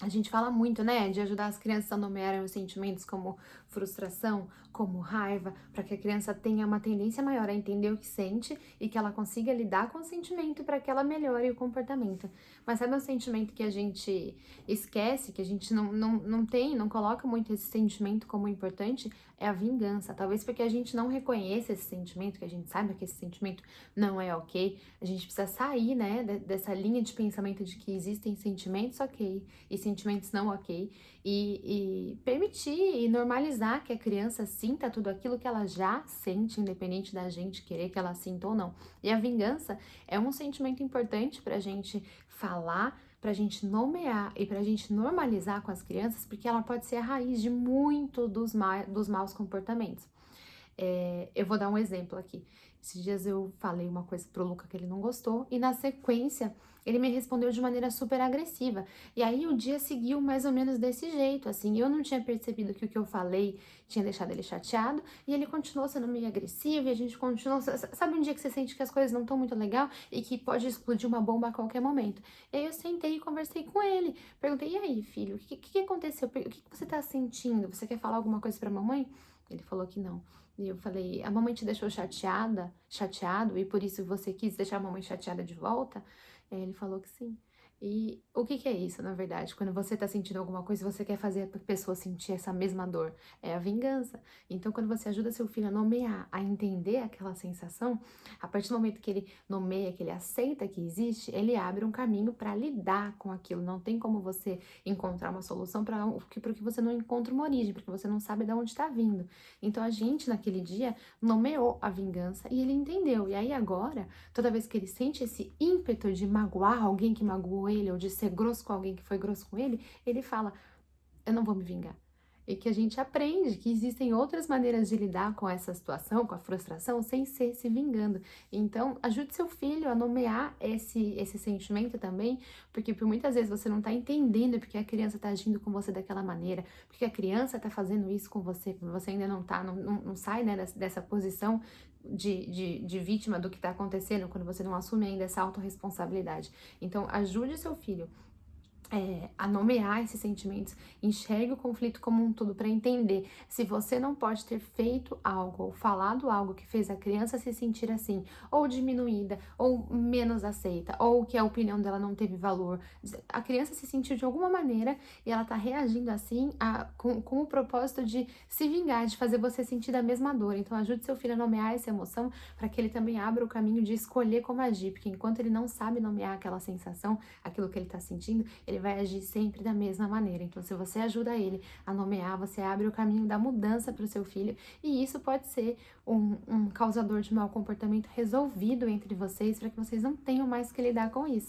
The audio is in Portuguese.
A gente fala muito, né, de ajudar as crianças a nomearem os sentimentos como frustração, como raiva, para que a criança tenha uma tendência maior a entender o que sente e que ela consiga lidar com o sentimento para que ela melhore o comportamento. Mas sabe um sentimento que a gente esquece, que a gente não tem, não coloca muito esse sentimento como importante? É a vingança. Talvez porque a gente não reconheça esse sentimento, que a gente saiba que esse sentimento não é ok. A gente precisa sair, né, dessa linha de pensamento de que existem sentimentos ok e sentimentos não ok, e permitir e normalizar que a criança sinta tudo aquilo que ela já sente, independente da gente querer que ela sinta ou não. E a vingança é um sentimento importante para a gente falar, para a gente nomear e para a gente normalizar com as crianças, porque ela pode ser a raiz de muito dos maus comportamentos. Eu vou dar um exemplo aqui. Esses dias eu falei uma coisa pro Luca que ele não gostou, e na sequência ele me respondeu de maneira super agressiva. E aí o dia seguiu mais ou menos desse jeito, assim. Eu não tinha percebido que o que eu falei tinha deixado ele chateado, e ele continuou sendo meio agressivo, e a gente continuou. Sabe um dia que você sente que as coisas não estão muito legal e que pode explodir uma bomba a qualquer momento? E aí eu sentei e conversei com ele. Perguntei: e aí, filho, o que aconteceu? O que você tá sentindo? Você quer falar alguma coisa pra mamãe? Ele falou que não. E eu falei, a mamãe te deixou chateado, e por isso você quis deixar a mamãe chateada de volta? Ele falou que sim. E o que que é isso, na verdade? Quando você tá sentindo alguma coisa, você quer fazer a pessoa sentir essa mesma dor. É a vingança. Então, quando você ajuda seu filho a nomear, a entender aquela sensação, a partir do momento que ele nomeia, que ele aceita que existe, ele abre um caminho para lidar com aquilo. Não tem como você encontrar uma solução para porque você não encontra uma origem, porque você não sabe de onde está vindo. Então a gente naquele dia nomeou a vingança e ele entendeu. E aí agora, toda vez que ele sente esse ímpeto de magoar alguém que magoou ele ou de ser grosso com alguém que foi grosso com ele fala: eu não vou me vingar. E que a gente aprende que existem outras maneiras de lidar com essa situação, com a frustração, sem ser se vingando. Então, ajude seu filho a nomear esse sentimento também, porque por muitas vezes você não está entendendo porque a criança está agindo com você daquela maneira, porque a criança está fazendo isso com você ainda não tá, não sai, né, dessa posição de vítima do que está acontecendo, quando você não assume ainda essa autorresponsabilidade. Então, ajude seu filho a nomear esses sentimentos, enxergue o conflito como um todo para entender se você não pode ter feito algo ou falado algo que fez a criança se sentir assim, ou diminuída, ou menos aceita, ou que a opinião dela não teve valor. A criança se sentiu de alguma maneira e ela tá reagindo assim com o propósito de se vingar, de fazer você sentir a mesma dor. Então ajude seu filho a nomear essa emoção para que ele também abra o caminho de escolher como agir, porque enquanto ele não sabe nomear aquela sensação, aquilo que ele está sentindo, ele vai agir sempre da mesma maneira. Então, se você ajuda ele a nomear, você abre o caminho da mudança para o seu filho, e isso pode ser um causador de mau comportamento resolvido entre vocês, para que vocês não tenham mais que lidar com isso.